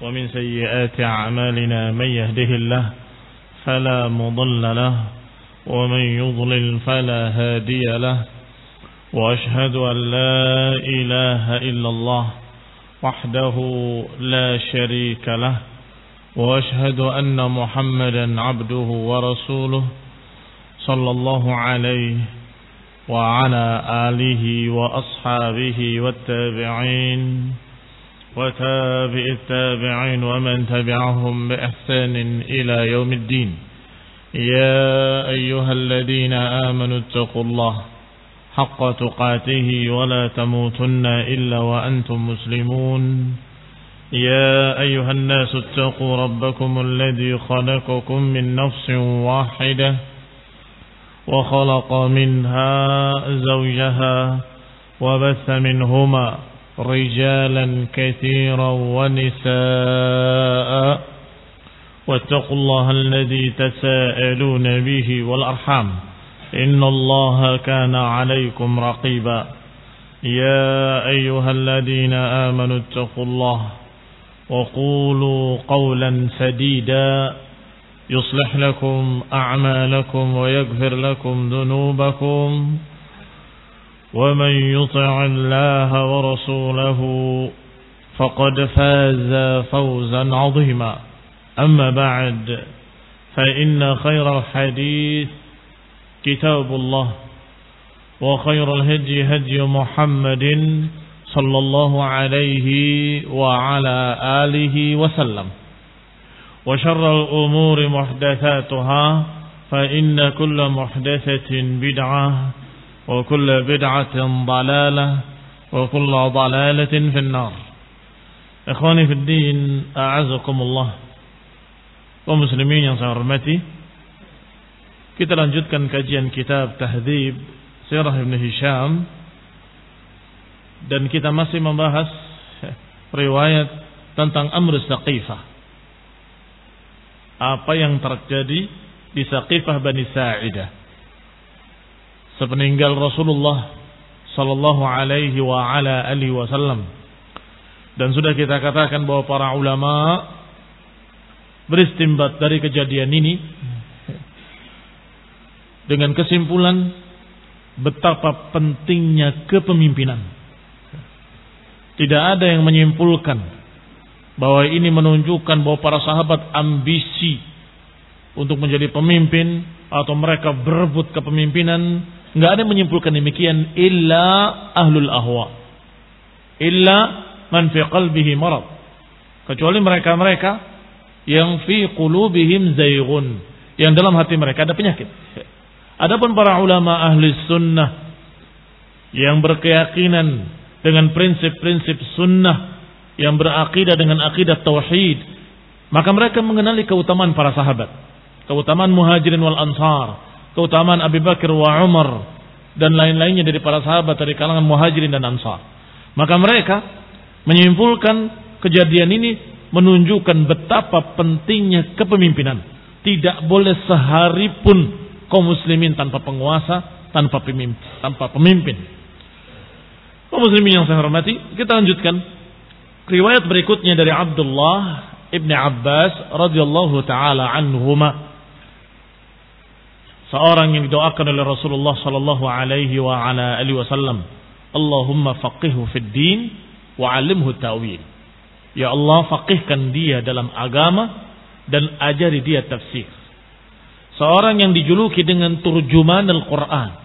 ومن سيئات أعمالنا من يهده الله فلا مضل له ومن يضلل فلا هادي له وأشهد أن لا إله إلا الله وحده لا شريك له وأشهد أن محمدا عبده ورسوله صلى الله عليه وعلى آله وأصحابه والتابعين وتابع التابعين ومن تبعهم بإحسان إلى يوم الدين. يا أيها الذين آمنوا اتقوا الله حق تقاته ولا تموتن إلا وأنتم مسلمون. يا أيها الناس اتقوا ربكم الذي خلقكم من نفس واحدة وخلق منها زوجها وبث منهما رجالا كثيرا ونساء واتقوا الله الذي تساءلون به والأرحام إن الله كان عليكم رقيبا. يا أيها الذين آمنوا اتقوا الله وقولوا قولا سديدا يصلح لكم أعمالكم ويغفر لكم ذنوبكم ومن يطع الله ورسوله فقد فاز فوزا عظيما. أما بعد فإن خير الحديث كتاب الله وخير الهدي هدي محمد صلى الله عليه وعلى آله وسلم وشر الأمور محدثاتها فإن كل محدثة بدعة وكل بدعة ضلالة وكل ضلالة في النار. Ikhwani fi din, a'azakumullah. Kaum muslimin yang saya hormati, kita lanjutkan kajian kitab Tahdhib Sirah Ibn Hisham dan kita masih membahas riwayat tentang Amr Saqifah. Apa yang terjadi di Saqifah Bani Sa'idah sepeninggal Rasulullah sallallahu alaihi wa ala alihi wasallam. Dan sudah kita katakan bahwa para ulama beristimbat dari kejadian ini dengan kesimpulan betapa pentingnya kepemimpinan. Tidak ada yang menyimpulkan bahwa ini menunjukkan bahwa para sahabat ambisi untuk menjadi pemimpin atau mereka berebut kepemimpinan. Enggak ada yang menyimpulkan demikian illa ahlul ahwa, illa man fi qalbihi marad, kecuali mereka-mereka yang fi qulubihim zayghun, yang dalam hati mereka ada penyakit. Adapun para ulama ahli sunnah yang berkeyakinan dengan prinsip-prinsip sunnah, yang berakidah dengan akidah tauhid, maka mereka mengenali keutamaan para sahabat, keutamaan Muhajirin wal Ansar, keutamaan Abu Bakar wa Umar dan lain-lainnya dari para sahabat dari kalangan Muhajirin dan Ansar. Maka mereka menyimpulkan kejadian ini menunjukkan betapa pentingnya kepemimpinan. Tidak boleh sehari pun kaum muslimin tanpa penguasa, tanpa pemimpin. Kaum muslimin yang saya hormati, kita lanjutkan riwayat berikutnya dari Abdullah ibn Abbas radhiyallahu taala anhuma. Seorang yang didoakan oleh Rasulullah sallallahu alaihi wa ala alihi wasallam, Allahumma faqihhu fid din wa 'allimhu ta'wil. Ya Allah, faqihkan dia dalam agama dan ajari dia tafsir. Seorang yang dijuluki dengan turjuman Al-Qur'an,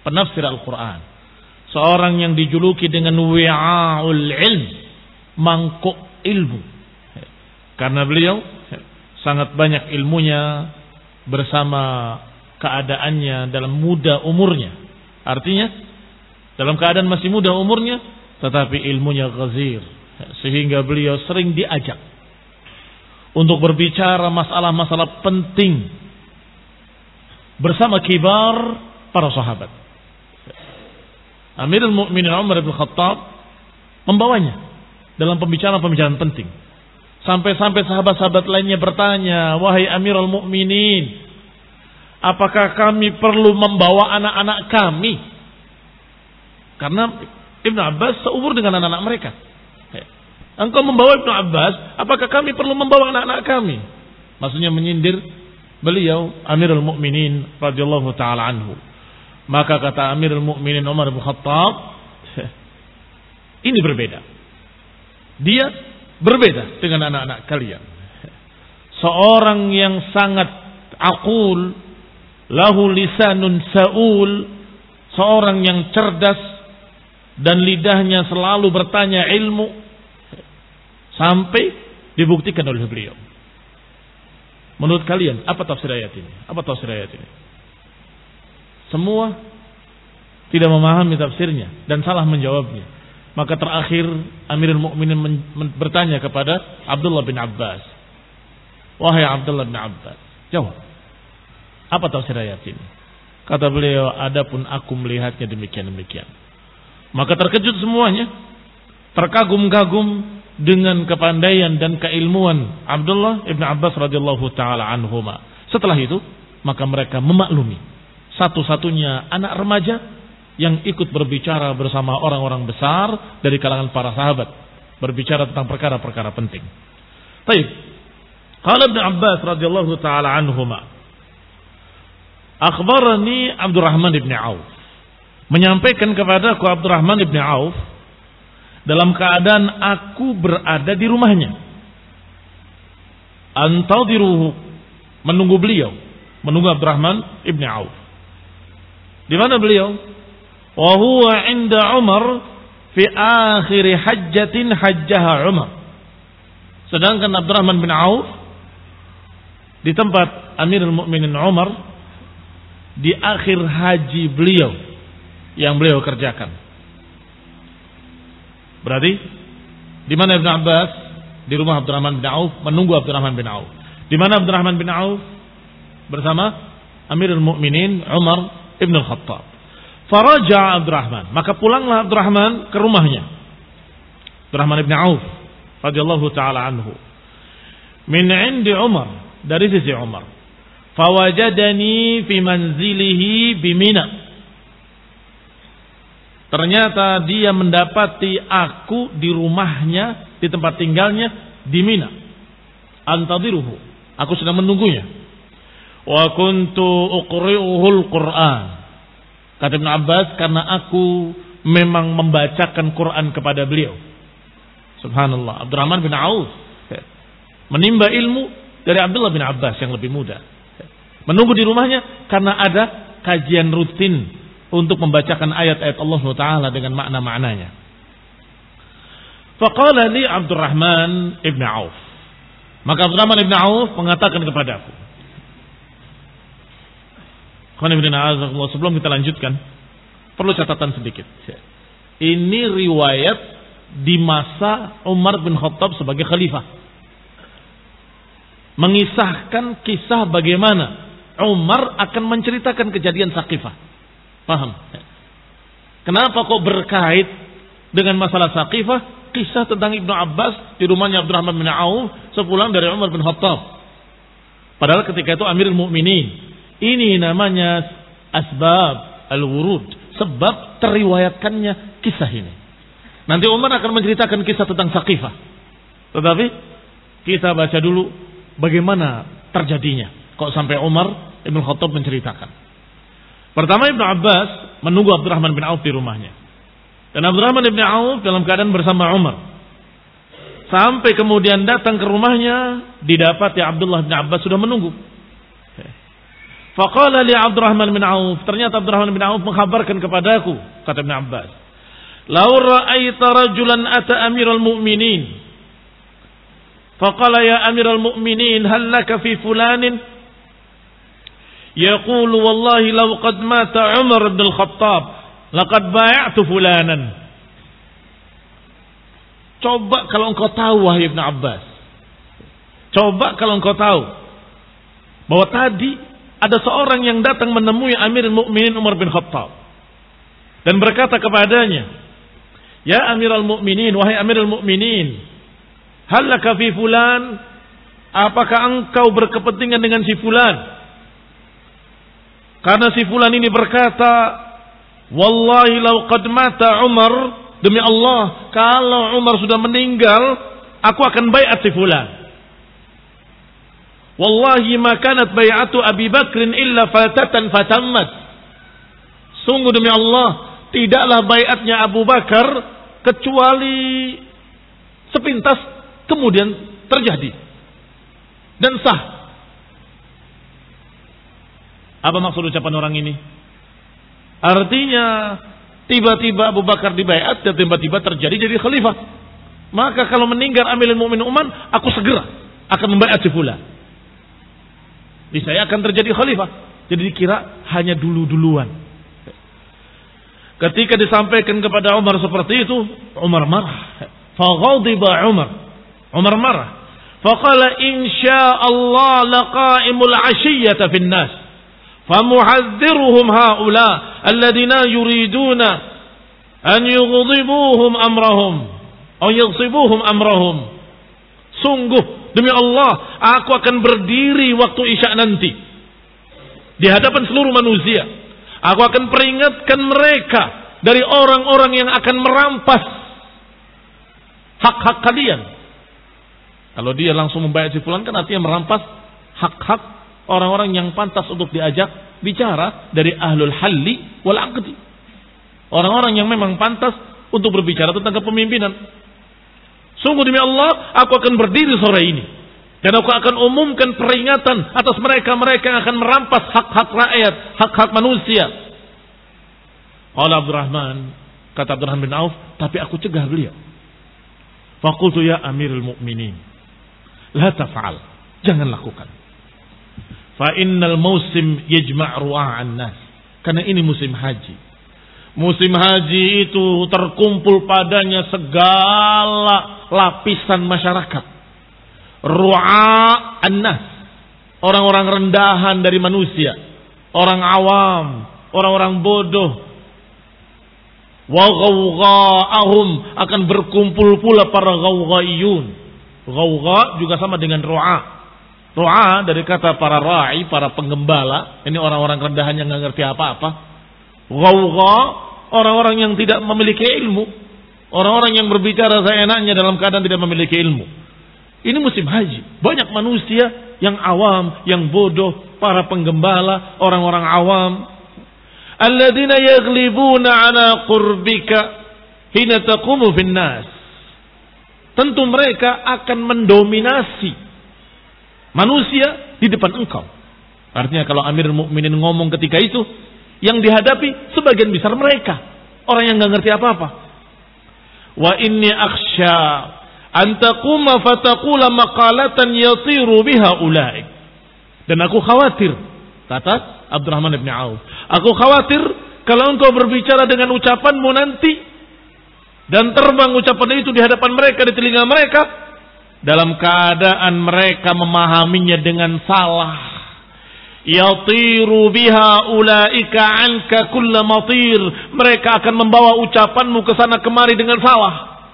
penafsir Al-Qur'an. Seorang yang dijuluki dengan wi'aul ilm, mangkuk ilmu. Karena beliau sangat banyak ilmunya bersama keadaannya dalam muda umurnya. Artinya dalam keadaan masih muda umurnya tetapi ilmunya ghazir, sehingga beliau sering diajak untuk berbicara masalah-masalah penting bersama kibar para sahabat. Amirul Mukminin Umar bin Khattab membawanya dalam pembicaraan-pembicaraan penting. Sampai-sampai sahabat-sahabat lainnya bertanya, "Wahai Amirul Mukminin, apakah kami perlu membawa anak-anak kami?" Karena Ibn Abbas seumur dengan anak-anak mereka. Engkau membawa Ibnu Abbas, apakah kami perlu membawa anak-anak kami? Maksudnya menyindir beliau Amirul Mukminin radhiyallahu taala anhu. Maka kata Amirul Mukminin Umar bin Khattab, ini berbeda. Dia berbeda dengan anak-anak kalian. Seorang yang sangat aqul, lahu lisanun saul, seorang yang cerdas dan lidahnya selalu bertanya ilmu, sampai dibuktikan oleh beliau. Menurut kalian, apa tafsir ayat ini? Apa tafsir ayat ini? Semua tidak memahami tafsirnya dan salah menjawabnya. Maka terakhir Amirul Mukminin bertanya kepada Abdullah bin Abbas, wahai Abdullah bin Abbas, jawab, apa tafsir ayat ini? Kata beliau, adapun aku melihatnya demikian-demikian. Maka terkejut semuanya, terkagum-kagum dengan kepandaian dan keilmuan Abdullah ibn Abbas radhiyallahu taala anhuma. Setelah itu, maka mereka memaklumi satu-satunya anak remaja yang ikut berbicara bersama orang-orang besar dari kalangan para sahabat, berbicara tentang perkara-perkara penting. Baik. Qala Ibnu Abbas radhiyallahu taala anhuma, akhbarani Abdurrahman bin Auf, menyampaikan kepadaku Abdurrahman bin Auf dalam keadaan aku berada di rumahnya. Antadiruhu, menunggu beliau, menunggu Abdurrahman bin Auf. Di mana beliau? Wa huwa 'inda Umar fi akhir hajjatin hajjaha Umar. Sedangkan Abdurrahman bin Auf di tempat Amirul Mukminin Umar di akhir haji beliau yang beliau kerjakan. Berarti di mana Ibnu Abbas? Di rumah Abdurrahman bin Auf, menunggu Abdurrahman bin Auf. Di mana Abdurrahman bin Auf? Bersama Amirul Mukminin Umar Ibn Khattab. Faraja Abdurrahman, maka pulanglah Abdurrahman ke rumahnya. Abdurrahman bin Auf radhiyallahu taala anhu. Min 'indi Umar, dari sisi Umar. Fawajadani fi manzilihi bi Mina. Ternyata dia mendapati aku di rumahnya, di tempat tinggalnya di Mina. Antadiruhu, aku sedang menunggunya. Wa kuntu uqri'uhul Qur'an. Kata Ibn Abbas, karena aku memang membacakan Quran kepada beliau. Subhanallah, Abdurrahman bin Auf menimba ilmu dari Abdullah bin Abbas yang lebih muda. Menunggu di rumahnya karena ada kajian rutin untuk membacakan ayat-ayat Allah Taala dengan makna-maknanya. Faqala li Abdurrahman ibn Auf. Maka Abdurrahman ibn Auf mengatakan kepadaku. Sebelum kita lanjutkan, perlu catatan sedikit. Ini riwayat di masa Umar bin Khattab sebagai khalifah, mengisahkan kisah bagaimana Umar akan menceritakan kejadian Saqifah. Paham? Kenapa kok berkait dengan masalah Saqifah? Kisah tentang Ibnu Abbas di rumahnya Abdurrahman bin Auf sepulang dari Umar bin Khattab. Padahal ketika itu Amirul Mukminin. Ini namanya asbab al-wurud, sebab teriwayatkannya kisah ini. Nanti Umar akan menceritakan kisah tentang Saqifah. Tetapi kita baca dulu bagaimana terjadinya. Kok sampai Umar Ibn Khattab menceritakan. Pertama, Ibnu Abbas menunggu Abdurrahman bin Auf di rumahnya. Dan Abdurrahman bin Auf dalam keadaan bersama Umar. Sampai kemudian datang ke rumahnya, didapati Abdullah bin Abbas sudah menunggu. Faqala li Abdurrahman bin Auf, ternyata Abdurrahman bin Auf mengkhabarkan kepadaku, kata Ibn Abbas, "Lau ra'aita rajulan ata Amirul Mukminin, faqala ya Amirul Mukminin, hal laka fi fulanin? Yaqulu wallahi law qad mata Umar bin Al-Khattab, laqad bay'atu fulanan." Coba kalau engkau tahu, wahai Ibn Abbas. Coba kalau engkau tahu bahwa tadi ada seorang yang datang menemui Amirul Mukminin Umar bin Khattab dan berkata kepadanya, "Ya Amirul Mukminin, wahai Amirul Mukminin, hal laka fi fulan? Apakah engkau berkepentingan dengan si fulan? Karena si fulan ini berkata, wallahi law qad mata Umar demi Allah, kalau Umar sudah meninggal, aku akan bai'at si fulan. Wallahi ma kanat bai'atu Abi Bakrin illa fatatan fatammat. Sungguh demi Allah, tidaklah bai'atnya Abu Bakar kecuali sepintas kemudian terjadi dan sah. Apa maksud ucapan orang ini? Artinya tiba-tiba Abu Bakar dibaiat dan tiba-tiba terjadi jadi khalifah. Maka kalau meninggal Amirul Mukminin Umar, aku segera akan membaiat si fulan. Saya akan terjadi khalifah. Jadi dikira hanya dulu-duluan. Ketika disampaikan kepada Umar seperti itu, Umar marah. Faghadiba Umar. Umar marah. Faqala insyaallah laqaimul 'ashiyyata fin nas. فمحذرهم هؤلاء الذين يريدون أن يغضبوهم أمرهم أو يغصبوهم أمرهم. Sungguh demi Allah, aku akan berdiri waktu Isya nanti di hadapan seluruh manusia. Aku akan peringatkan mereka dari orang-orang yang akan merampas hak-hak kalian. Kalau dia langsung membayar si fulan kan artinya merampas hak-hak orang-orang yang pantas untuk diajak bicara dari ahlul halli wal aqdi. Orang-orang yang memang pantas untuk berbicara tentang kepemimpinan. Sungguh demi Allah, aku akan berdiri sore ini. Dan aku akan umumkan peringatan atas mereka-mereka yang akan merampas hak-hak rakyat, hak-hak manusia. Qala Abdurrahman, kata Abdurrahman bin Auf, tapi aku cegah beliau. Faqultu ya Amirul Mukminin, la taf'al, jangan lakukan. Fa innal musim yajma' ru'a'an nas. Karena ini musim haji. Musim haji itu terkumpul padanya segala lapisan masyarakat. Ru'a'an nas. Orang-orang rendahan dari manusia. Orang awam. Orang-orang bodoh. Wa ghawgha'ahum. Akan berkumpul pula para ghawgha'iyun. Ghawgha' juga sama dengan ru'a'. Ru'a dari kata para ra'i, para penggembala. Ini orang-orang rendahan yang nggak ngerti apa-apa. Ghawgha, orang-orang yang tidak memiliki ilmu. Orang-orang yang berbicara seenaknya dalam keadaan tidak memiliki ilmu. Ini musim haji. Banyak manusia yang awam, yang bodoh, para penggembala, orang-orang awam. Alladzina yaghlibuna ala qurbika hina taqumu fin nas. Tentu mereka akan mendominasi manusia di depan engkau. Artinya kalau Amirul Mukminin ngomong ketika itu, yang dihadapi sebagian besar mereka, orang yang nggak ngerti apa-apa. Wa inni akhsha an taquma fataqula maqalatan yatiru biha ulaik. Dan aku khawatir, kata Abdurrahman bin Auf, aku khawatir kalau engkau berbicara dengan ucapanmu nanti dan terbang ucapan itu di hadapan mereka, di telinga mereka, dalam keadaan mereka memahaminya dengan salah. Yatiru biha ulaika anka kulla matir. Mereka akan membawa ucapanmu ke sana kemari dengan salah.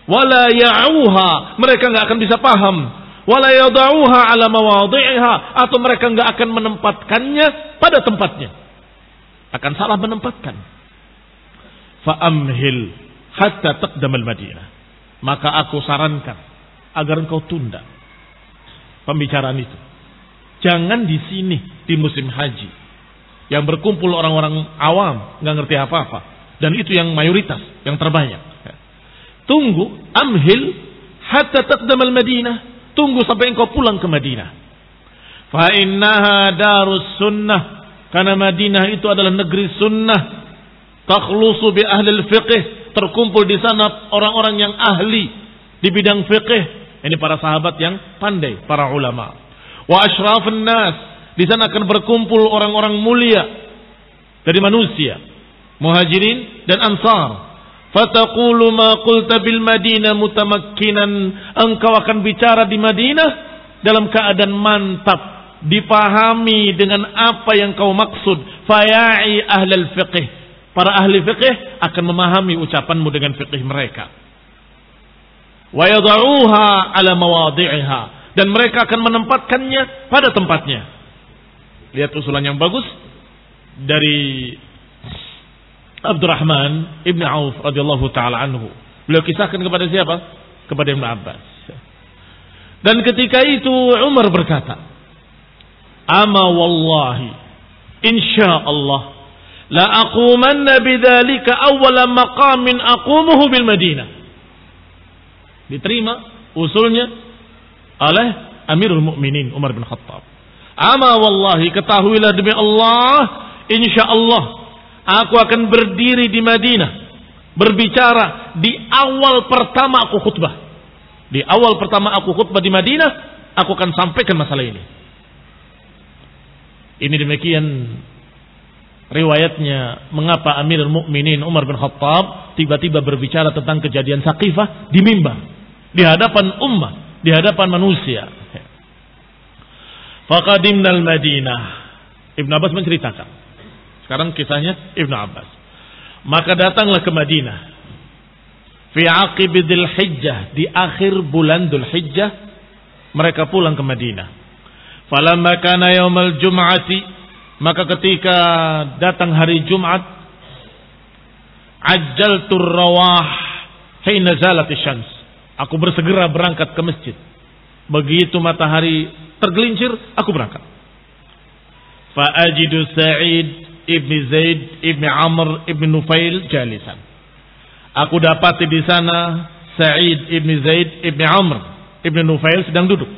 Wala ya'uha. Mereka enggak akan bisa paham. Wala yada'uha ala mawadhi'iha. Atau mereka enggak akan menempatkannya pada tempatnya. Akan salah menempatkan. Fa'amhil hatta taqdamal Madinah. Maka aku sarankan agar engkau tunda pembicaraan itu. Jangan di sini di musim haji yang berkumpul orang-orang awam, nggak ngerti apa-apa, dan itu yang mayoritas, yang terbanyak. Tunggu, amhil hatta taqdamal Madinah. Tunggu sampai engkau pulang ke Madinah. Fa innaha darus sunnah. Karena Madinah itu adalah negeri sunnah. Takhlusu bi ahli al-fiqh. Terkumpul di sana orang-orang yang ahli di bidang fiqh. Ini para sahabat yang pandai, para ulama. Wa asyrafun nas. Di sana akan berkumpul orang-orang mulia dari manusia, muhajirin dan ansar. Fataqulu ma qulta bil Madinah mutamakkinan. Engkau akan bicara di Madinah dalam keadaan mantap, dipahami dengan apa yang kau maksud. Faya'i ahlal fiqh. Para ahli fiqh akan memahami ucapanmu dengan fiqh mereka. Wa yada'uha ala mawadhi'iha. Dan mereka akan menempatkannya pada tempatnya. Lihat usulan yang bagus dari Abdurrahman Ibn Auf radhiyallahu taala anhu. Beliau kisahkan kepada siapa? Kepada Ibn Abbas. Dan ketika itu Umar berkata, "Ama wallahi, insyaallah la aqumanna bidzalika awwala maqamin aqumuhu bil Madinah." Diterima usulnya oleh Amirul Mukminin Umar bin Khattab. Ama wallahi, ketahuilah demi Allah, insyaallah aku akan berdiri di Madinah, berbicara di awal pertama aku khutbah. Di awal pertama aku khutbah di Madinah, aku akan sampaikan masalah ini. Ini demikian riwayatnya mengapa Amirul Mukminin Umar bin Khattab tiba-tiba berbicara tentang kejadian Saqifah di mimbar, di hadapan ummah, di hadapan manusia. Faqadimnal Madinah. Ibnu Abbas menceritakan. Sekarang kisahnya Ibnu Abbas. Maka datanglah ke Madinah. Fi aqib Dzul Hijjah, di akhir bulan Dzul Hijjah mereka pulang ke Madinah. Falamma kana yaumal jum'ati, maka ketika datang hari Jumat, ajjaltur rawah hina zalatis syams. Aku bersegera berangkat ke masjid. Begitu matahari tergelincir, aku berangkat. Fa ajidu Sa'id ibn Zaid ibn Amr ibn Nufail jalisan. Aku dapati di sana Sa'id ibn Zaid ibn Amr ibn Nufail sedang duduk,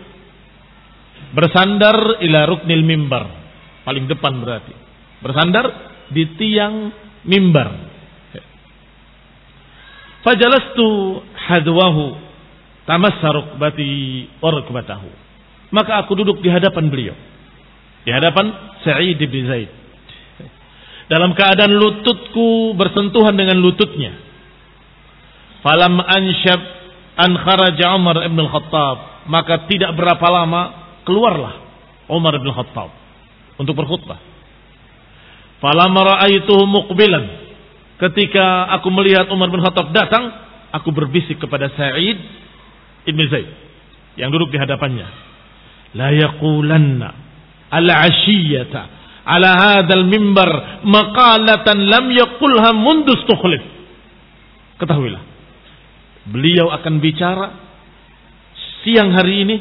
bersandar ila ruknil mimbar, paling depan berarti, bersandar di tiang mimbar. Fajalastu hadwahu tamassa rukbati wa rukbatahu. Maka aku duduk di hadapan beliau, di hadapan Sa'id ibn Zaid, dalam keadaan lututku bersentuhan dengan lututnya. Falam anshab an kharaja Umar ibn al-Khattab, maka tidak berapa lama keluarlah Umar ibn al-Khattab untuk berkhutbah. Falam ra'aituhu muqbilan, ketika aku melihat Umar bin Khattab datang, aku berbisik kepada Sa'id ibn Zaid yang duduk di hadapannya, la yaqulanna al-ashiyata ala hadzal mimbar maqalatan lam yaqulha mundu istukhlif. Ketahuilah, beliau akan bicara siang hari ini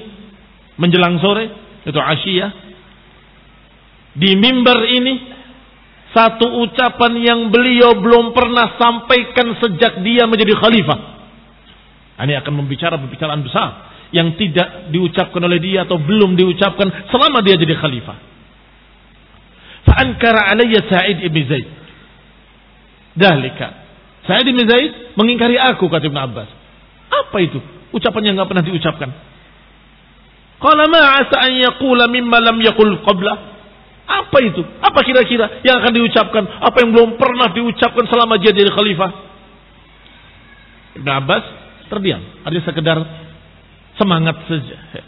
menjelang sore, itu asyiyah, di mimbar ini satu ucapan yang beliau belum pernah sampaikan sejak dia menjadi khalifah. Ini akan membicara pembicaraan besar yang tidak diucapkan oleh dia atau belum diucapkan selama dia jadi khalifah. Fa ankara alayya Sa'id ibn Zaid dalika. Sa'id ibn Zaid mengingkari aku, kata Ibn Abbas. Apa itu? Ucapan yang enggak pernah diucapkan. Qala ma 'asa an yaqula mimma lam yaqul qabla. Apa itu? Apa kira-kira yang akan diucapkan? Apa yang belum pernah diucapkan selama dia jadi khalifah? Ibn Abbas terdiam. Artinya sekedar semangat saja.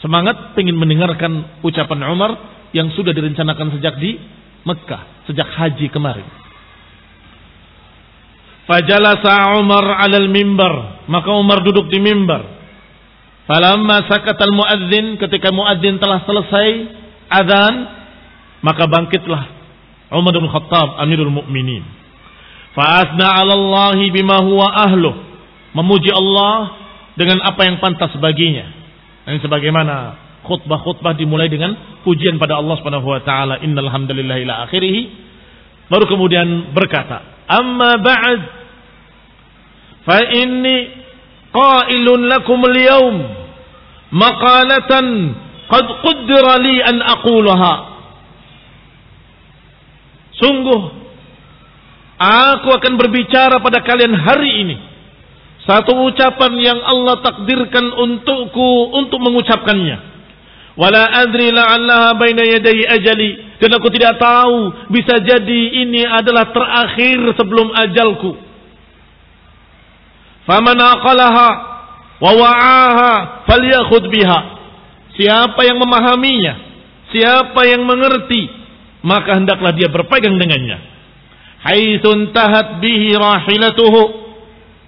Semangat ingin mendengarkan ucapan Umar yang sudah direncanakan sejak di Mekah, sejak haji kemarin. Fajalasa Umar 'alal mimbar, maka Umar duduk di mimbar. Falamma sakatal muadzin, ketika muadzin telah selesai azan, maka bangkitlah Umar bin Khattab Amirul Mukminin. Fa asna 'ala Allah bima huwa ahluh, memuji Allah dengan apa yang pantas baginya. Dan sebagaimana khutbah-khutbah dimulai dengan pujian pada Allah Subhanahu wa taala, innal hamdalillah ila akhirih. Baru kemudian berkata, amma ba'd fa inni qailun lakum al-yawm maqalatan qad qaddara li an aqulaha. Sungguh aku akan berbicara pada kalian hari ini satu ucapan yang Allah takdirkan untukku untuk mengucapkannya. Wala adri la'allaha baina yaday ajali, dan aku tidak tahu, bisa jadi ini adalah terakhir sebelum ajalku. Faman aqalaha wa wa'aha falyakhudh biha. Siapa yang memahaminya, siapa yang mengerti, maka hendaklah dia berpegang dengannya. Haitsun tahat bihi rahilatuhu,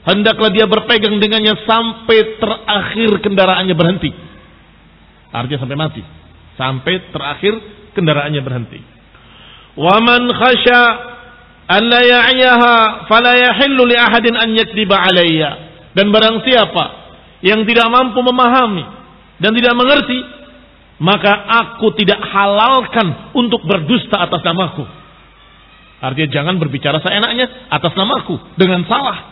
hendaklah dia berpegang dengannya sampai terakhir kendaraannya berhenti. Artinya sampai mati, sampai terakhir kendaraannya berhenti. Wa man khasya an la ya'yaha fala yahillu li ahadin an yakdiba alayya. Dan barang siapa yang tidak mampu memahami dan tidak mengerti, maka aku tidak halalkan untuk berdusta atas namaku. Artinya jangan berbicara seenaknya atas namaku dengan salah.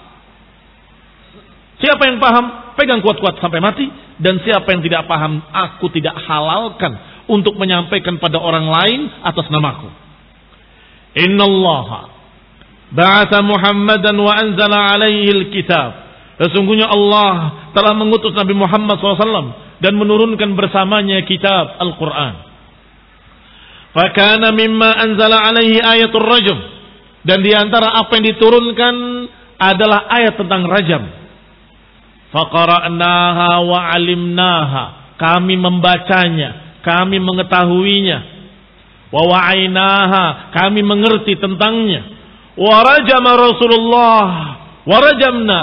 Siapa yang paham, pegang kuat-kuat sampai mati. Dan siapa yang tidak paham, aku tidak halalkan untuk menyampaikan pada orang lain atas namaku. Innallaha ba'atha Muhammadan wa anzala alaihi alkitab. Sesungguhnya Allah telah mengutus Nabi Muhammad SAW dan menurunkan bersamanya kitab Al-Quran. Fakana mimma anzala alaihi ayatul rajam. Dan diantara apa yang diturunkan adalah ayat tentang rajam. Faqara'naha wa alimnaha. Kami membacanya, kami mengetahuinya. Wa wa'ainaha, kami mengerti tentangnya. Wa rajama Rasulullah wa rajamna.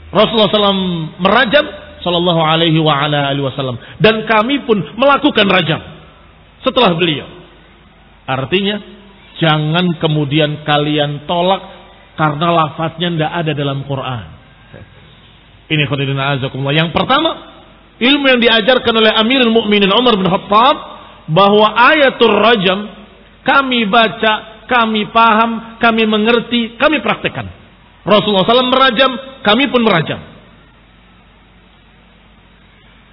Rasulullah SAW merajam sallallahu alaihi wa ala alihi wasallam, dan kami pun melakukan rajam setelah beliau. Artinya jangan kemudian kalian tolak karena lafadznya tidak ada dalam Quran. Ini khairuddin azakumullah. Yang pertama, ilmu yang diajarkan oleh Amirul Mukminin Umar bin Khattab, bahwa ayatul rajam kami baca, kami paham, kami mengerti, kami praktekkan. Rasulullah SAW merajam, kami pun merajam.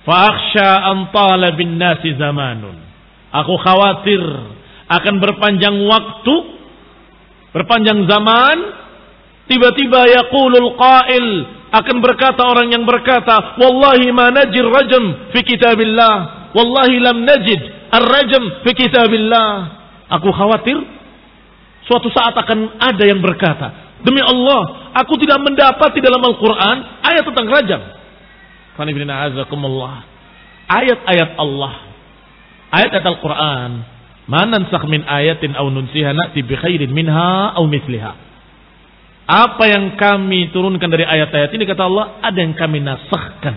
Fa'akhsha an tala bin nasi zamanun. Aku khawatir akan berpanjang waktu, berpanjang zaman, tiba-tiba yaqulul qail, akan berkata orang yang berkata, wallahi ma najir rajam fi kitabillah, wallahi lam najid ar-rajam fi kitabillah. Aku khawatir suatu saat akan ada yang berkata, demi Allah, aku tidak mendapati dalam Al-Quran ayat tentang rajam. Ayat-ayat Allah, ayat-ayat Al-Quran, ma nansakh min ayatin aw nunsiha na'ti bi khairin minha aw mithliha. Apa yang kami turunkan dari ayat-ayat ini, kata Allah, ada yang kami nasahkan.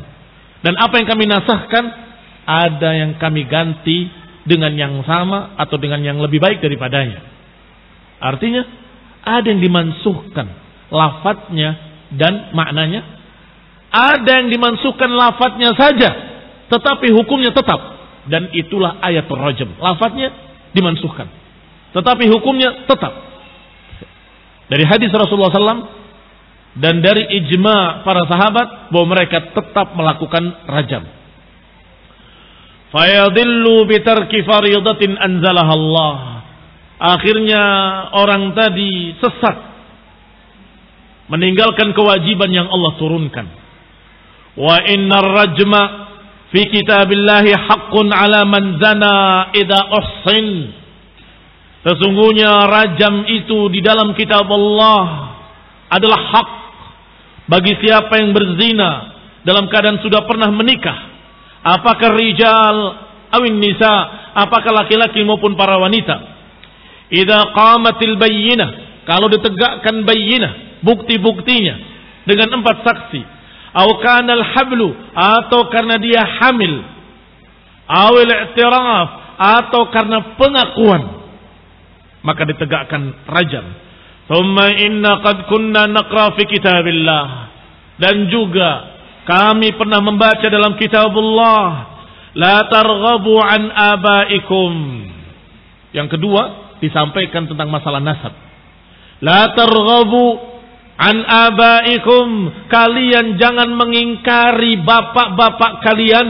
Dan apa yang kami nasahkan, ada yang kami ganti dengan yang sama atau dengan yang lebih baik daripadanya. Artinya, ada yang dimansuhkan lafadznya dan maknanya. Ada yang dimansuhkan lafadznya saja, tetapi hukumnya tetap. Dan itulah ayatul rajam. Lafadznya dimansuhkan, tetapi hukumnya tetap. Dari hadis Rasulullah SAW dan dari ijma' para sahabat bahwa mereka tetap melakukan rajam. Fayadillu bitarki faridatin anzalaha Allah. Akhirnya orang tadi sesat, meninggalkan kewajiban yang Allah turunkan. Wa innar rajma fi kitabillahi haqqun ala man zana idza uhsin. Sesungguhnya rajam itu di dalam kitab Allah adalah hak bagi siapa yang berzina dalam keadaan sudah pernah menikah. Apakah rijal awin nisa, apakah laki-laki maupun para wanita. Idza qamatil bayyinah, kalau ditegakkan bayyinah, bukti-buktinya dengan 4 saksi. Aw kana al-hablu, atau karena dia hamil. Aw al-i'tiraf, atau karena pengakuan, maka ditegakkan rajam. Thumma inna qad kunna naqra fi kitabillah. Dan juga kami pernah membaca dalam kitabullah, la targhabu an abaikum. Yang kedua disampaikan tentang masalah nasab. La targhabu an abaikum, kalian jangan mengingkari bapak-bapak kalian.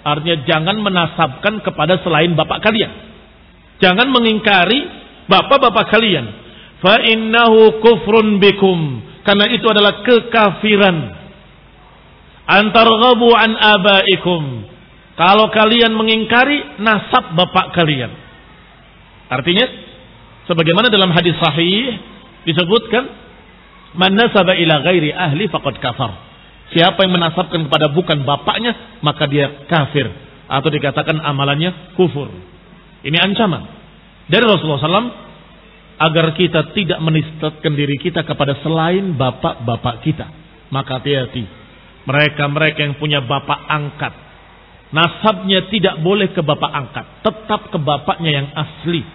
Artinya jangan menasabkan kepada selain bapak kalian. Jangan mengingkari bapak-bapak kalian. Fa innahu kufrun bikum, karena itu adalah kekafiran. Antarghabu an abaikum, kalau kalian mengingkari nasab bapak kalian. Artinya sebagaimana dalam hadis sahih disebutkan, man nasaba ila ghairi ahli faqad kafar. Siapa yang menasabkan kepada bukan bapaknya, maka dia kafir, atau dikatakan amalannya kufur. Ini ancaman dari Rasulullah SAW agar kita tidak menistakan diri kita kepada selain bapak-bapak kita. Maka hati-hati, mereka-mereka yang punya bapak angkat, nasabnya tidak boleh ke bapak angkat, tetap ke bapaknya yang asli.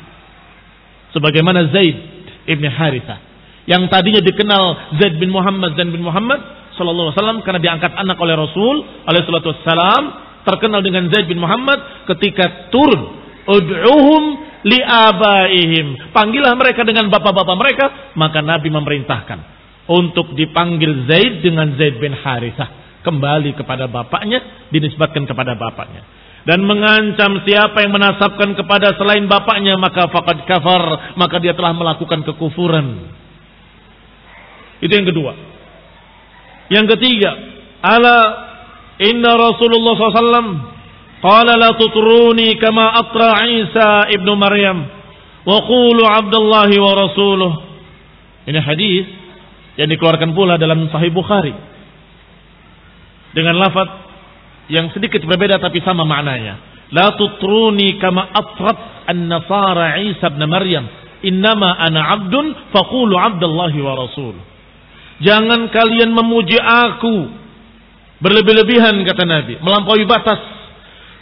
Sebagaimana Zaid ibn Harithah Yang tadinya dikenal Zaid bin Muhammad sallallahu alaihi wasallam karena diangkat anak oleh Rasul alaihi salatu wassalam, terkenal dengan Zaid bin Muhammad ketika turun, ud'uhum liabaihim, panggillah mereka dengan bapak-bapak mereka, maka Nabi memerintahkan untuk dipanggil Zaid dengan Zaid bin Harithah, kembali kepada bapaknya, dinisbatkan kepada bapaknya, dan mengancam siapa yang menasabkan kepada selain bapaknya maka faqad kafar, maka dia telah melakukan kekufuran. Itu yang kedua. Yang ketiga, ala inna Rasulullah SAW qala la tutruni kama atra Isa ibnu Maryam wa qulu Abdullah wa rasuluh. Ini hadis yang dikeluarkan pula dalam Sahih Bukhari dengan lafaz yang sedikit berbeda tapi sama maknanya. La tutruni kama atrat an-nasara Isa ibn Maryam, innama ana abdun faqulu Abdullah wa rasuluh. Jangan kalian memuji aku berlebih-lebihan, kata Nabi, melampaui batas,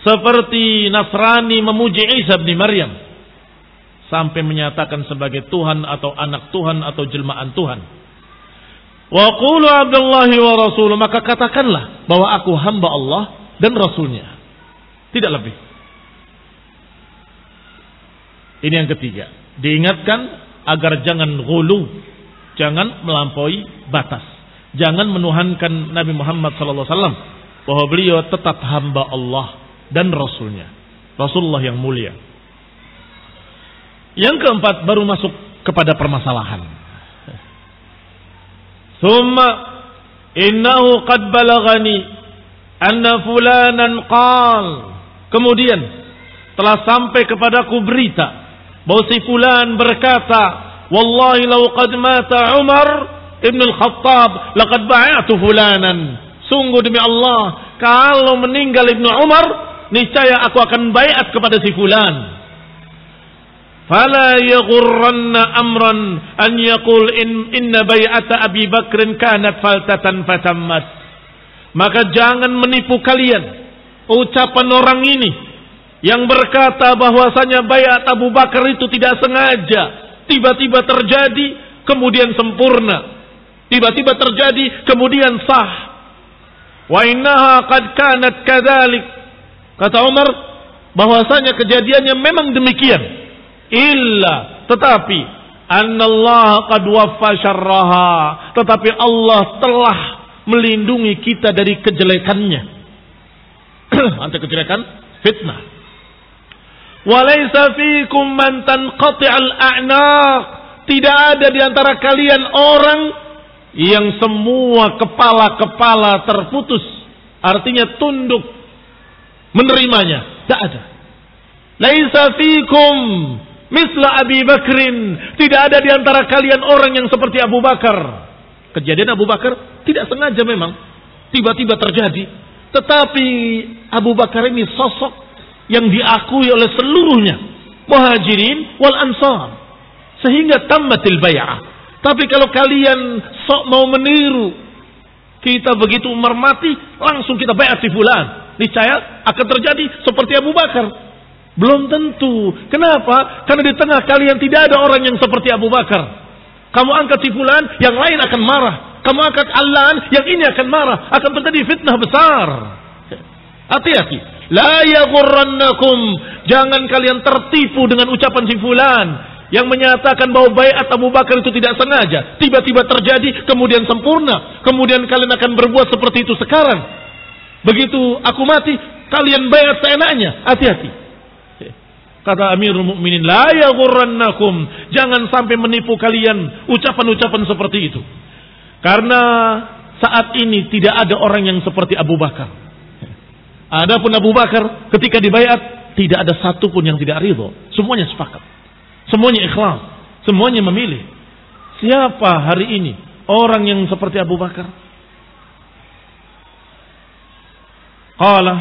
seperti Nasrani memuji Isa bin Maryam sampai menyatakan sebagai Tuhan atau anak Tuhan atau jelmaan Tuhan. Wa qulu Abdullahi wa rasuluh, maka katakanlah bahwa aku hamba Allah dan Rasulnya, tidak lebih. Ini yang ketiga, diingatkan agar jangan ghulu, jangan melampaui batas, jangan menuhankan Nabi Muhammad sallallahu alaihi wasallam, bahwa beliau tetap hamba Allah dan Rasulnya, Rasulullah yang mulia. Yang keempat, baru masuk kepada permasalahan. Thumma innahu qad balagani anna fulanan qal, kemudian telah sampai kepadaku berita bahwa si fulan berkata, wallahi law qad mata Umar ibn al-Khattab laqad bai'tu fulanan. Sungguh demi Allah, kalau meninggal Ibnu Umar, niscaya aku akan baiat kepada si fulan. Fala yaghurranna amran an yaqul inna bai'ata Abi Bakr kanat faltatan fatammat. Maka jangan menipu kalian ucapan orang ini yang berkata bahwasanya baiat Abu Bakar itu tidak sengaja, tiba-tiba terjadi kemudian sempurna, tiba-tiba terjadi kemudian sah. Wa innaha qad kanat kadzalik, kata Umar, bahwasanya kejadiannya memang demikian. Illa, tetapi annallaha qad waffa syarraha, tetapi Allah telah melindungi kita dari kejelekannya. Anti kejelekan fitnah. Walaysa fikum man tanqati'al a'naq, tidak ada di antara kalian orang yang semua kepala-kepala terputus, artinya tunduk menerimanya, tidak ada. Laisa fikum misla Abi Bakrin, tidak ada di antara kalian orang yang seperti Abu Bakar. Kejadian Abu Bakar tidak sengaja memang, tiba-tiba terjadi, tetapi Abu Bakar ini sosok yang diakui oleh seluruhnya, Muhajirin wal Ansar, sehingga tammatil bai'ah. Tapi kalau kalian sok mau meniru, kita begitu Umar mati langsung kita bai'at si fulan, niscaya akan terjadi seperti Abu Bakar. Belum tentu. Kenapa? Karena di tengah kalian tidak ada orang yang seperti Abu Bakar. Kamu angkat si fulan, yang lain akan marah. Kamu angkat Allan, yang ini akan marah. Akan terjadi fitnah besar. Hati-hati. La yaghurrannakum, jangan kalian tertipu dengan ucapan si fulan yang menyatakan bahwa baiat Abu Bakar itu tidak sengaja, tiba-tiba terjadi kemudian sempurna, kemudian kalian akan berbuat seperti itu sekarang. Begitu aku mati, kalian baiat seenaknya. Hati-hati. Kata Amirul Mukminin, la yaghurrannakum, jangan sampai menipu kalian ucapan-ucapan seperti itu. Karena saat ini tidak ada orang yang seperti Abu Bakar. Adapun Abu Bakar ketika dibaiat tidak ada satupun yang tidak ridho. Semuanya sepakat, semuanya ikhlas, semuanya memilih. Siapa hari ini orang yang seperti Abu Bakar? Qala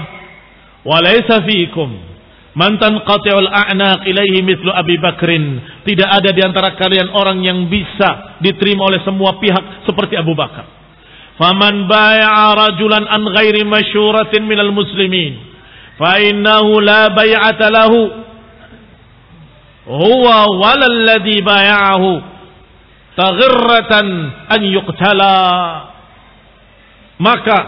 wa laysa fiikum man tanqati'ul a'naq ilaihi mithlu Abi Bakrin, tidak ada di antara kalian orang yang bisa diterima oleh semua pihak seperti Abu Bakar. Faman bai'a rajulan an ghairi masyuratin minal muslimin fa innahu la bai'ata lahu huwa walal ladzi bai'ahu taghirratan an yuqtala. Maka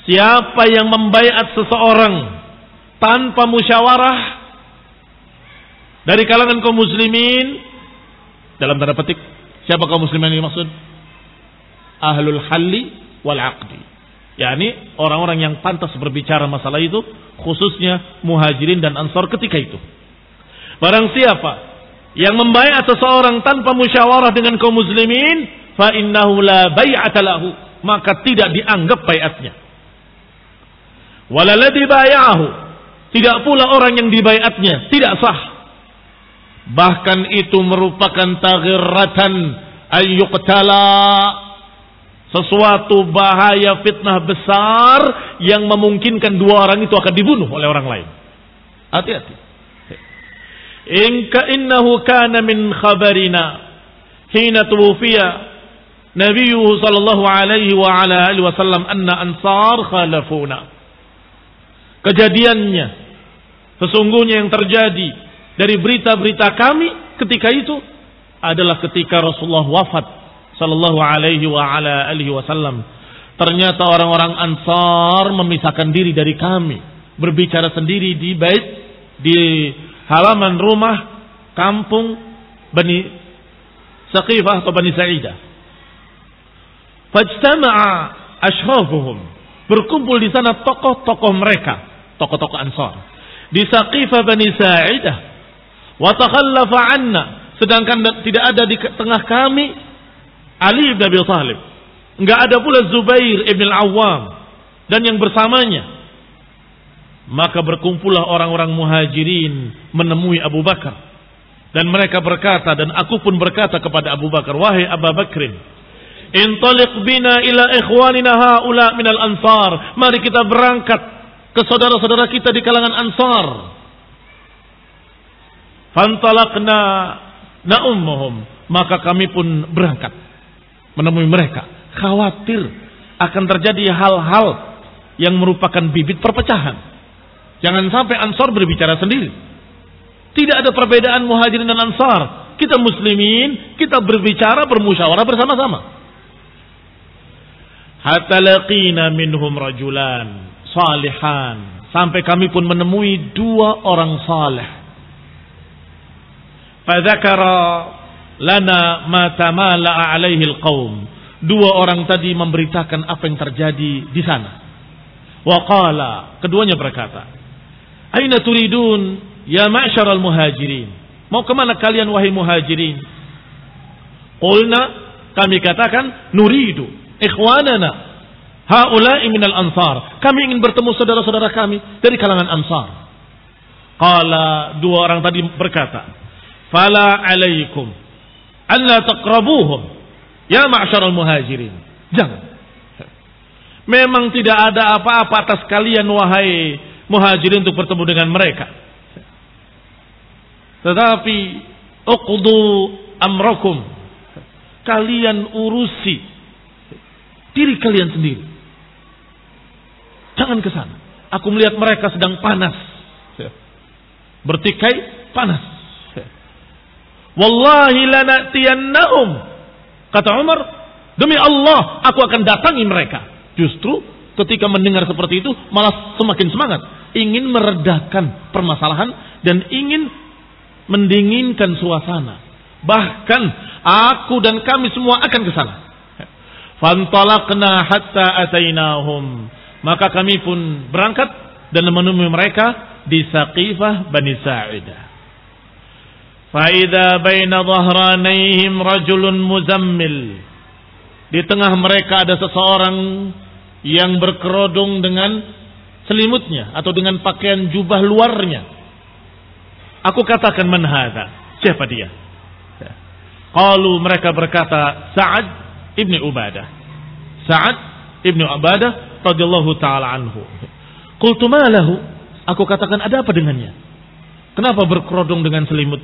siapa yang membaiat seseorang tanpa musyawarah dari kalangan kaum muslimin, dalam tanda petik, siapa kaum muslimin yang dimaksud? Ahlul halli wal aqdi, yakni orang-orang yang pantas berbicara masalah itu, khususnya muhajirin dan ansar ketika itu. Barang siapa yang membaiat seseorang tanpa musyawarah dengan kaum muslimin, fa innahu la bai'ata lahu, maka tidak dianggap baiatnya. Walalladzi bai'ahu, tidak pula orang yang dibaiatnya tidak sah. Bahkan itu merupakan taghirratan ayyuqtala, sesuatu bahaya fitnah besar yang memungkinkan dua orang itu akan dibunuh oleh orang lain. Hati-hati. Innahu kana min khabarina hina tuwfiya Nabiyyu sallallahu alaihi wa ala alihi wasallam anna ansar khalafuna. Kejadiannya, sesungguhnya yang terjadi dari berita-berita kami ketika itu adalah ketika Rasulullah wafat sallallahu alaihi wa ala alihi wasallam. Ternyata orang-orang Ansar memisahkan diri dari kami, berbicara sendiri di bait, di halaman rumah kampung Bani Saqifah atau Bani Sa'idah. Fajtama'a ashrafuhum, berkumpul di sana tokoh-tokoh mereka, tokoh-tokoh Ansar di Saqifah Bani Sa'idah. Wa takhallafa anna, sedangkan tidak ada di tengah kami Ali bin Abi Thalib, enggak ada pula Zubair ibn al-Awwam dan yang bersamanya. Maka berkumpullah orang-orang muhajirin menemui Abu Bakar, dan mereka berkata, dan aku pun berkata kepada Abu Bakar, wahai Abu Bakrin, intaliq bina ila ikhwanina haula minal ansar, mari kita berangkat ke saudara-saudara kita di kalangan Ansar. Fantalaqna na'ummuhum, maka kami pun berangkat menemui mereka, khawatir akan terjadi hal-hal yang merupakan bibit perpecahan. Jangan sampai Ansar berbicara sendiri. Tidak ada perbedaan muhajirin dan Ansar. Kita muslimin, kita berbicara, bermusyawarah bersama-sama. Hatta laqina minhum rajulan salihan, sampai kami pun menemui dua orang saleh. Fadzakara lana ma tamala'a alaihi alqaum, dua orang tadi memberitakan apa yang terjadi di sana. Wa qala, keduanya berkata, aina turidun ya ma'syaral muhajirin, mau kemana kalian wahai muhajirin? Qulna, kami katakan, nuridu ikhwanana haula'i minal ansar, kami ingin bertemu saudara-saudara kami dari kalangan Ansar. Qala, dua orang tadi berkata, fala alaikum an la taqrabuhum ya ma'syaral muhajirin, jangan, memang tidak ada apa-apa atas kalian wahai muhajirin untuk bertemu dengan mereka, tetapi uqdu amrakum, kalian urusi diri kalian sendiri, jangan ke sana. Aku melihat mereka sedang panas, bertikai panas. Wallahi lanatiyannahum, kata Umar, demi Allah aku akan datangi mereka. Justru ketika mendengar seperti itu malah semakin semangat, ingin meredakan permasalahan dan ingin mendinginkan suasana. Bahkan aku dan kami semua akan ke sana. Fantalaqna hatta atainahum, maka kami pun berangkat dan menemui mereka di Saqifah Bani Sa'idah. Faida baina dhahranaihim rajulun muzammil, di tengah mereka ada seseorang yang berkerudung dengan selimutnya atau dengan pakaian jubah luarnya. Aku katakan, man hadza, siapa dia? Qalu, mereka berkata, Sa'ad ibn Ubadah. Sa'ad ibn Ubadah radhiyallahu taala anhu. Qultu ma lahu, aku katakan, ada apa dengannya? Kenapa berkerudung dengan selimut?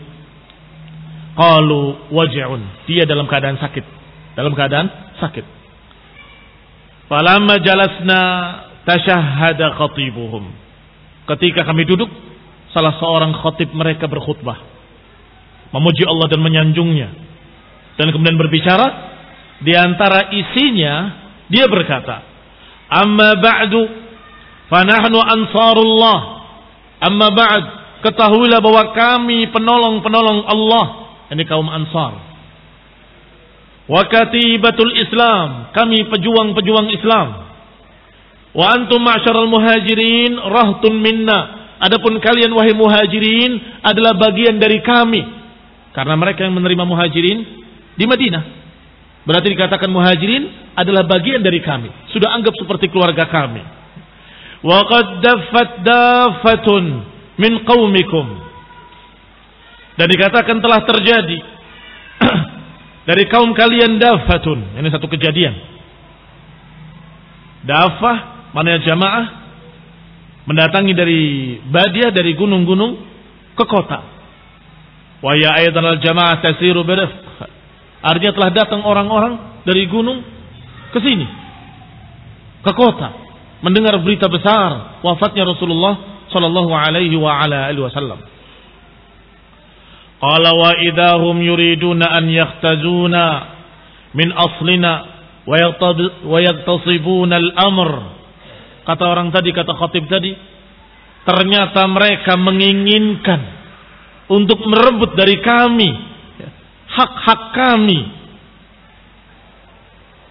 Qalu waj'un, dia dalam keadaan sakit, dalam keadaan sakit. Falamma jalasna tashahhada khatibuhum, ketika kami duduk, salah seorang khatib mereka berkhutbah memuji Allah dan menyanjungnya. Dan kemudian berbicara, di antara isinya dia berkata, "Amma ba'du, fa nahnu ansarullah. Amma ba'd, ketahuilah bahwa kami penolong-penolong Allah." Ini kaum Ansar. "Wa katibatul Islam, kami pejuang-pejuang Islam. Wa antum ma'syaral muhajirin rahtun minna. Adapun kalian wahai muhajirin adalah bagian dari kami." Karena mereka yang menerima muhajirin di Madinah. Berarti dikatakan muhajirin adalah bagian dari kami. Sudah anggap seperti keluarga kami. "Wa qad daffat daffatun min qaumikum." Dan dikatakan telah terjadi dari kaum kalian daffatun. Ini satu kejadian. Daffah maknanya jamaah mendatangi dari Badiah, dari gunung-gunung ke kota. Wa ya aidan al jamaah tasiru birifq. Artinya telah datang orang-orang dari gunung ke sini, ke kota, mendengar berita besar wafatnya Rasulullah sallallahu alaihi wa ala alihi wasallam. Qala wa idahum yuriduna an yahtazuna min aslina wa yaktasibuna al-amr. Kata orang tadi, kata khatib tadi, ternyata mereka menginginkan untuk merebut dari kami hak-hak kami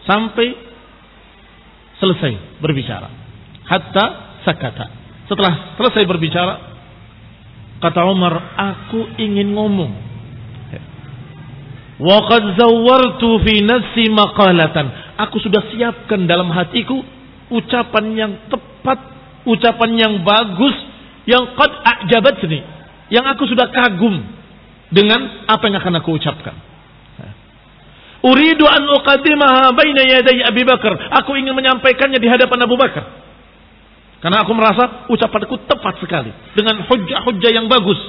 sampai selesai berbicara. Hatta sakata. Setelah selesai berbicara, kata Umar, aku ingin ngomong. Wa qad zawwartu fi nafsi maqalatan. Aku sudah siapkan dalam hatiku ucapan yang tepat, ucapan yang bagus, yang qad a'jabatni, yang aku sudah kagum dengan apa yang akan aku ucapkan. Uridu an uqaddimaha baina yaday Abi Bakar. Aku ingin menyampaikannya di hadapan Abu Bakar. Karena aku merasa ucapanku tepat sekali, dengan hujjah-hujjah yang bagus,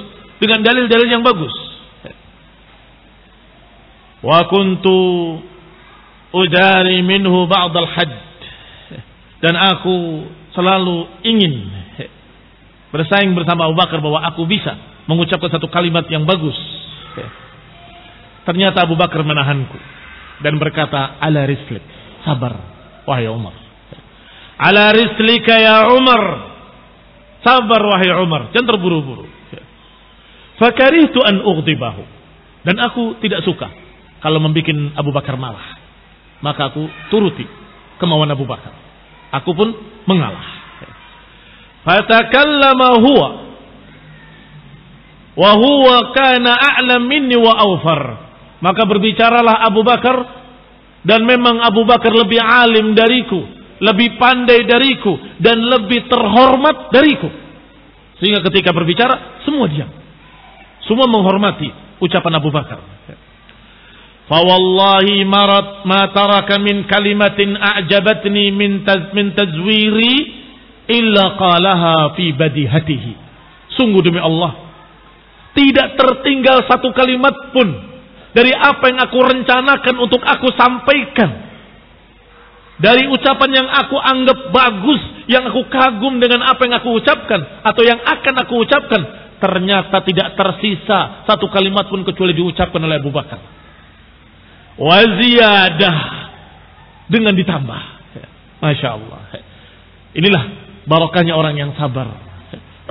dengan dalil-dalil yang bagus. Wa kuntu udari minhu ba'd al-hadd. Dan aku selalu ingin bersaing bersama Abu Bakar bahwa aku bisa mengucapkan satu kalimat yang bagus. Ternyata Abu Bakar menahanku dan berkata, ala rislik, sabar wahai Umar. Ala rislika ya Umar, sabar wahai Umar, jangan terburu-buru. Fakarihtu an ughdibahu, dan aku tidak suka kalau membuat Abu Bakar marah. Maka aku turuti kemauan Abu Bakar. Aku pun mengalah. Fatakallama huwa wa huwa kana a'lam minni wa awfar. Maka berbicaralah Abu Bakar, dan memang Abu Bakar lebih alim dariku, lebih pandai dariku, dan lebih terhormat dariku. Sehingga ketika berbicara semua diam, semua menghormati ucapan Abu Bakar. Fa wallahi ma taraka min kalimatin a'jabatni min tazwiri illa qalaha fi badihatihi. Sungguh demi Allah, tidak tertinggal satu kalimat pun dari apa yang aku rencanakan untuk aku sampaikan, dari ucapan yang aku anggap bagus, yang aku kagum dengan apa yang aku ucapkan atau yang akan aku ucapkan, ternyata tidak tersisa satu kalimat pun kecuali diucapkan oleh Abu Bakar. Wa ziyadah, dengan ditambah. Masya Allah. Inilah barokahnya orang yang sabar.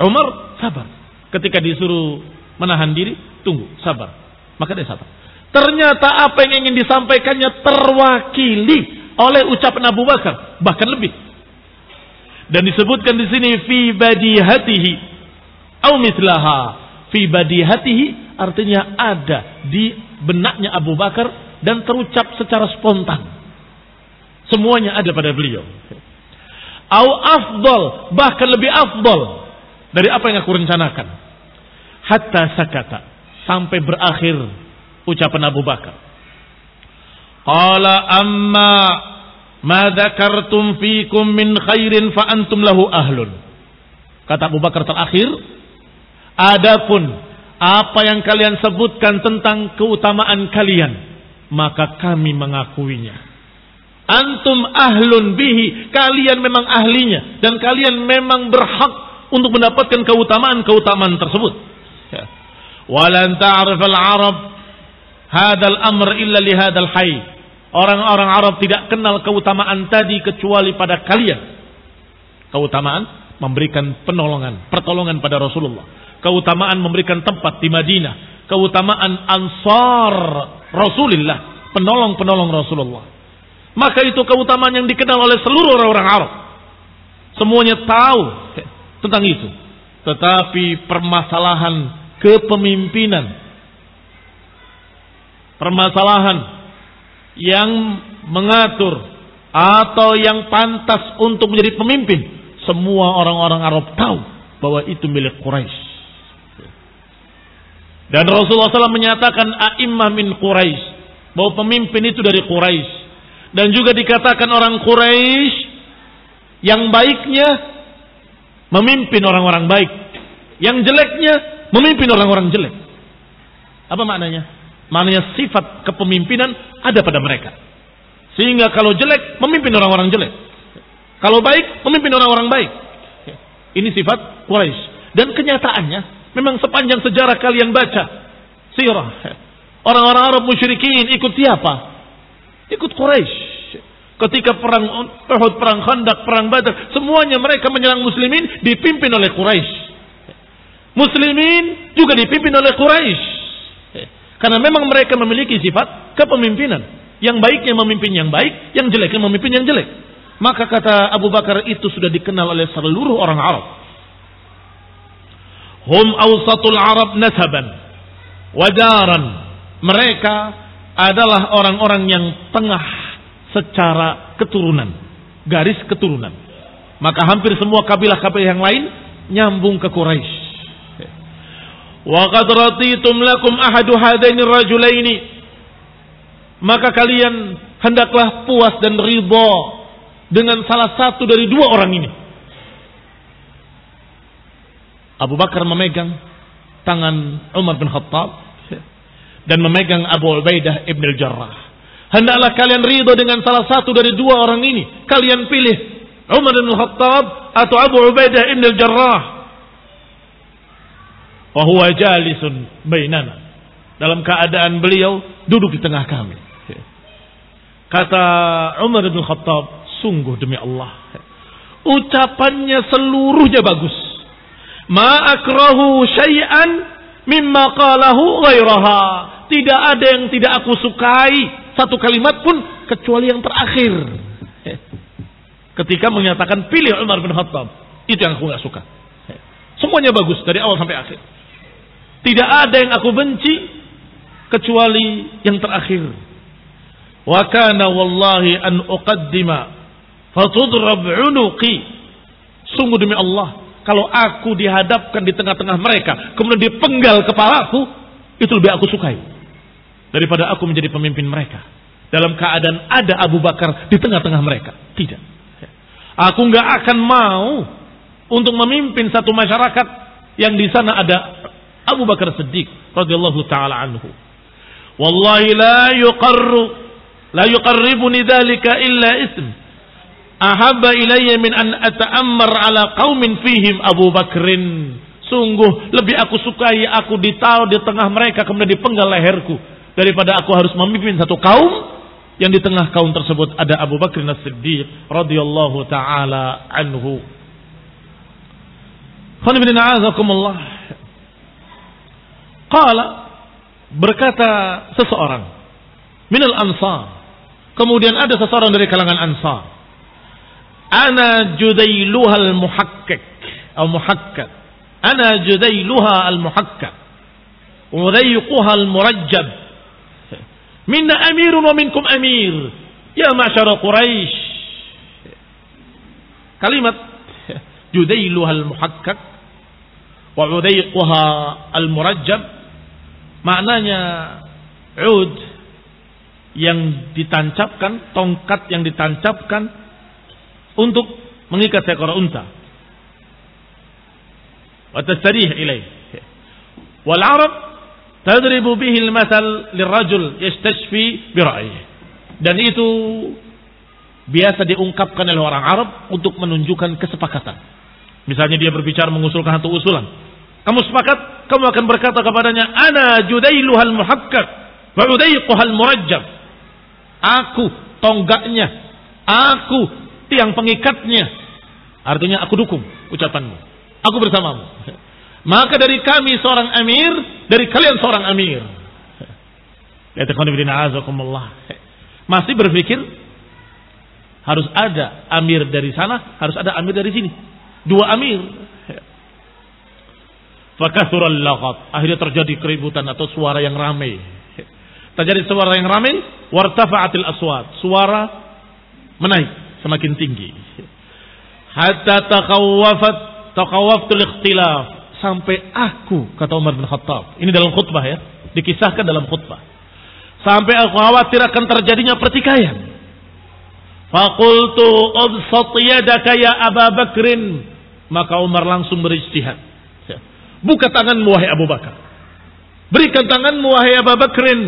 Umar sabar. Ketika disuruh menahan diri, tunggu, sabar. Maka dia sabar. Ternyata apa yang ingin disampaikannya terwakili oleh ucapan Abu Bakar, bahkan lebih. Dan disebutkan di sini fi badihatihi au mithlaha. Fi badihatihi artinya ada di benaknya Abu Bakar dan terucap secara spontan. Semuanya ada pada beliau. Au afdal, bahkan lebih afdal dari apa yang aku rencanakan. Hatta sakata, sampai berakhir ucapan Abu Bakar. Qala amma ma dzakartum fikum min khairin fa antum lahu ahlun. Kata Abu Bakar terakhir, adapun apa yang kalian sebutkan tentang keutamaan kalian, maka kami mengakuinya. Antum ahlun bihi, kalian memang ahlinya, dan kalian memang berhak untuk mendapatkan keutamaan-keutamaan tersebut. Walan ta'rif al-arab hadal amr illa li hadal hayy. Orang-orang Arab tidak kenal keutamaan tadi kecuali pada kalian. Keutamaan memberikan pertolongan pada Rasulullah. Keutamaan memberikan tempat di Madinah. Keutamaan ansar Rasulullah, penolong-penolong Rasulullah. Maka itu keutamaan yang dikenal oleh seluruh orang-orang Arab. Semuanya tahu tentang itu. Tetapi permasalahan kepemimpinan, permasalahan yang mengatur atau yang pantas untuk menjadi pemimpin, semua orang-orang Arab tahu bahwa itu milik Quraisy. Dan Rasulullah SAW menyatakan a'immah min Quraisy, bahwa pemimpin itu dari Quraisy. Dan juga dikatakan orang Quraisy yang baiknya memimpin orang-orang baik, yang jeleknya memimpin orang-orang jelek. Apa maknanya? Maknanya sifat kepemimpinan ada pada mereka. Sehingga kalau jelek memimpin orang-orang jelek, kalau baik memimpin orang-orang baik. Ini sifat Quraisy. Dan kenyataannya memang sepanjang sejarah kalian baca sirah, orang-orang Arab musyrikin ikut siapa? Ikut Quraisy. Ketika perang Uhud, perang Khandaq, perang Badar, semuanya mereka menyerang muslimin dipimpin oleh Quraisy. Muslimin juga dipimpin oleh Quraisy. Karena memang mereka memiliki sifat kepemimpinan. Yang baiknya memimpin yang baik, yang jeleknya memimpin yang jelek. Maka kata Abu Bakar itu sudah dikenal oleh seluruh orang Arab. Hum awsatul Arab nasaban wadaran. Mereka adalah orang-orang yang tengah secara keturunan, garis keturunan. Maka hampir semua kabilah-kabilah yang lain nyambung ke Quraisy. Wa qad ratitum lakum ahadu hadaini rajulaini. Maka kalian hendaklah puas dan ridha dengan salah satu dari dua orang ini. Abu Bakar memegang tangan Umar bin Khattab dan memegang Abu Ubaidah ibn al-Jarrah. Hendaklah kalian ridha dengan salah satu dari dua orang ini. Kalian pilih Umar bin Khattab atau Abu Ubaidah ibn al-Jarrah. Wa huwa jalisun bainana. Dalam keadaan beliau duduk di tengah kami. Kata Umar bin Khattab, sungguh demi Allah, ucapannya seluruhnya bagus. Ma akrahu syai'an mimma qalahu ghairaha. Tidak ada yang tidak aku sukai satu kalimat pun kecuali yang terakhir. Ketika menyatakan pilih Umar bin Khattab, itu yang aku gak suka. Semuanya bagus dari awal sampai akhir. Tidak ada yang aku benci kecuali yang terakhir. Wa kana wallahi an uqaddima fatudrab unuqi. Sungguh demi Allah, kalau aku dihadapkan di tengah-tengah mereka kemudian dipenggal kepalaku, itu lebih aku sukai daripada aku menjadi pemimpin mereka dalam keadaan ada Abu Bakar di tengah-tengah mereka. Tidak, aku nggak akan mau untuk memimpin satu masyarakat yang di sana ada Abu Bakar Siddiq radhiyallahu taala anhu. Wallahi la yuqarribuni dzalika illa ism ahabba ilayya min an ata'ammar ala qaumin fihim Abu Bakrin. Sungguh lebih aku sukai aku ditaruh di tengah mereka kemudian dipenggal leherku daripada aku harus memimpin satu kaum yang di tengah kaum tersebut ada Abu Bakr As-Siddiq radhiyallahu taala anhu. Qala, berkata seseorang minal ansar, kemudian ada seseorang dari kalangan ansar, ana judailuha al-muhakkak atau muhakkak, ana judailuha al-muhakkak udayquha al-murajjab minna amirun wa minkum amir ya ma'syara Quraisy. Kalimat judailuha al-muhakkak wa udayquha al-murajjab maknanya ud yang ditancapkan, tongkat yang ditancapkan untuk mengikat seekor unta. Wa tastarih ilaih. Wal Arab tadribu bihi al-mathal lirajul yastashfi bi ra'yihi. Dan itu biasa diungkapkan oleh orang Arab untuk menunjukkan kesepakatan. Misalnya dia berbicara mengusulkan satu usulan. Kamu sepakat? Kamu akan berkata kepadanya, ana judailuhal muhakkak wa udayquhal murajjab. Aku tonggaknya, aku tiang pengikatnya. Artinya aku dukung ucapanmu. Aku bersamamu. Maka dari kami seorang amir, dari kalian seorang amir. Masih berpikir harus ada amir dari sana, harus ada amir dari sini. Dua amir. Fakathural laghat. Akhirnya terjadi keributan atau suara yang ramai. Terjadi suara yang ramai, wartafa'atil aswat. Suara menaik semakin tinggi. Hatta taqawwaftul ikhtilaf. Sampai aku, kata Umar bin Khattab. Ini dalam khutbah ya, dikisahkan dalam khutbah. Sampai aku khawatir akan terjadinya pertikaian. Faqultu ubsat yadaka ya Abu Bakrin. Maka Umar langsung berijtihad. Buka tanganmu wahai Abu Bakar. Berikan tanganmu wahai Abu Bakrin.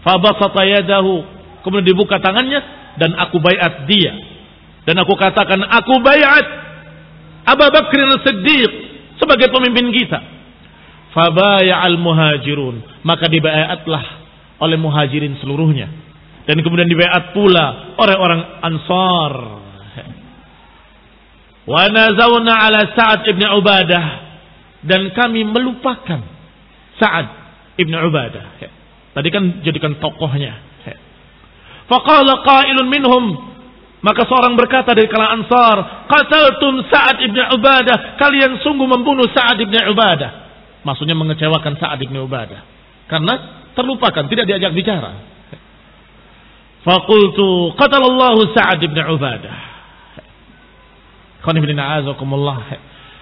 Fabasata yadahu. Kemudian dibuka tangannya dan aku baiat dia. Dan aku katakan aku baiat Abu Bakrin As-Siddiq sebagai pemimpin kita. Fabaya'al muhajirun. Maka dibaiatlah oleh muhajirin seluruhnya. Dan kemudian dibaiat pula oleh orang Ansar. Wa nazawna ala Sa'ad ibn Ubadah. Dan kami melupakan Sa'ad ibn Ubadah. Tadi kan jadikan tokohnya. Faqala qailun minhum. Maka seorang berkata dari kalangan Ansar, qataltum Sa'ad ibn Ubadah. Kalian sungguh membunuh Sa'ad ibn Ubadah. Maksudnya mengecewakan Sa'ad ibn Ubadah. Karena terlupakan, tidak diajak bicara. Faqultu qatalallahu Sa'ad ibn Ubadah.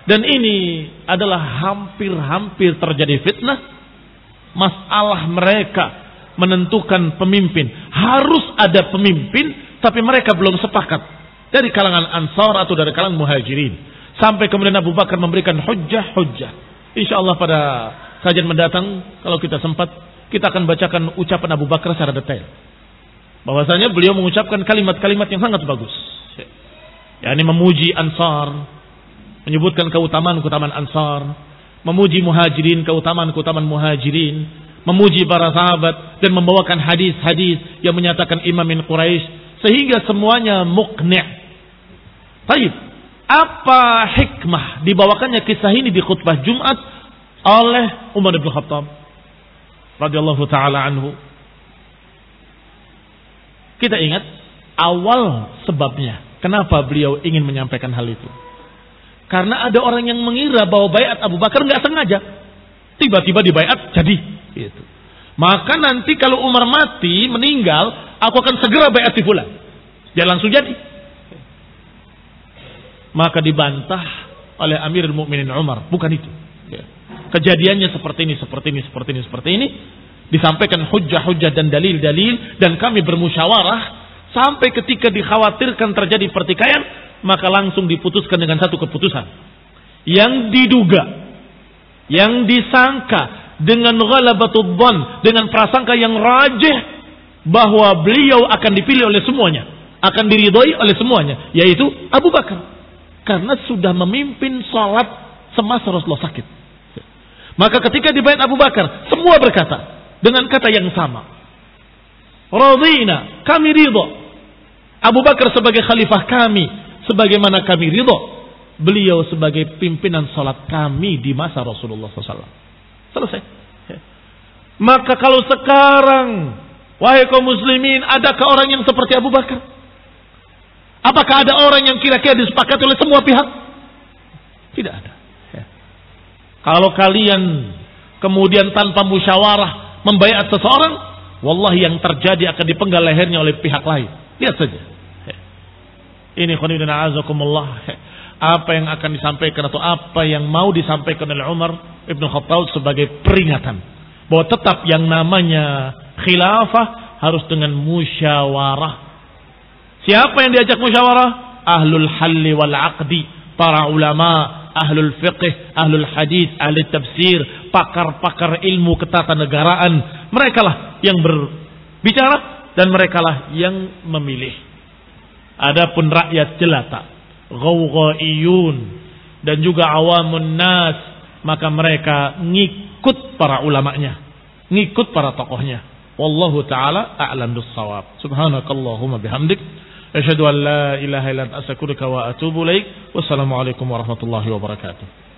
Dan ini adalah hampir-hampir terjadi fitnah. Masalah mereka menentukan pemimpin. Harus ada pemimpin, tapi mereka belum sepakat. Dari kalangan Ansar atau dari kalangan Muhajirin. Sampai kemudian Abu Bakar memberikan hujjah-hujjah. InsyaAllah pada kajian mendatang, kalau kita sempat, kita akan bacakan ucapan Abu Bakar secara detail. Bahwasanya beliau mengucapkan kalimat-kalimat yang sangat bagus. yakni memuji Ansar, menyebutkan keutamaan-keutamaan Ansar, memuji Muhajirin, keutamaan-keutamaan Muhajirin, memuji para sahabat dan membawakan hadis-hadis yang menyatakan imam min Quraisy, sehingga semuanya muqni'. Baik, apa hikmah dibawakannya kisah ini di khutbah Jumat oleh Umar bin Khattab radhiyallahu taala anhu? Kita ingat awal sebabnya kenapa beliau ingin menyampaikan hal itu. Karena ada orang yang mengira bahwa baiat Abu Bakar nggak sengaja, tiba-tiba dibaiat jadi. Gitu. Maka nanti kalau Umar mati meninggal, aku akan segera baiat si fulan. Dia langsung jadi. Maka dibantah oleh Amirul Mukminin Umar, bukan itu. Kejadiannya seperti ini. Disampaikan hujjah-hujjah dan dalil-dalil, dan kami bermusyawarah sampai ketika dikhawatirkan terjadi pertikaian, maka langsung diputuskan dengan satu keputusan yang diduga, yang disangka dengan ghalabatud dhann, dengan prasangka yang rajih bahwa beliau akan dipilih oleh semuanya, akan diridhoi oleh semuanya, yaitu Abu Bakar, karena sudah memimpin salat semasa Rasulullah sakit. Maka ketika dibaiat Abu Bakar, semua berkata dengan kata yang sama, radhina, kami ridho Abu Bakar sebagai khalifah kami, sebagaimana kami ridho beliau sebagai pimpinan salat kami di masa Rasulullah SAW. Selesai. Maka kalau sekarang, wahai kaum muslimin, adakah orang yang seperti Abu Bakar? Apakah ada orang yang kira-kira disepakati oleh semua pihak? Tidak ada. Kalau kalian kemudian tanpa musyawarah membaiat seseorang, wallahi yang terjadi akan dipenggal lehernya oleh pihak lain. Lihat saja. Ini khonidun a'azakumullah, apa yang akan disampaikan atau apa yang mau disampaikan oleh Umar Ibn Khattab sebagai peringatan bahwa tetap yang namanya khilafah harus dengan musyawarah. Siapa yang diajak musyawarah? Ahlul halli wal aqdi, para ulama, ahlul fiqh, ahlul hadis, ahli tafsir, pakar-pakar ilmu ketatanegaraan. Mereka lah yang berbicara dan mereka lah yang memilih. Adapun rakyat jelata, ghawghaiyun, dan juga awamun nas, maka mereka ngikut para ulamanya. ngikut para tokohnya. Wallahu taala a'lam bis-shawab. Subhanakallahumma bihamdik asyhadu an la ilaha illa anta astaghfiruka wa atubu ilaik. Wassalamualaikum warahmatullahi wabarakatuh.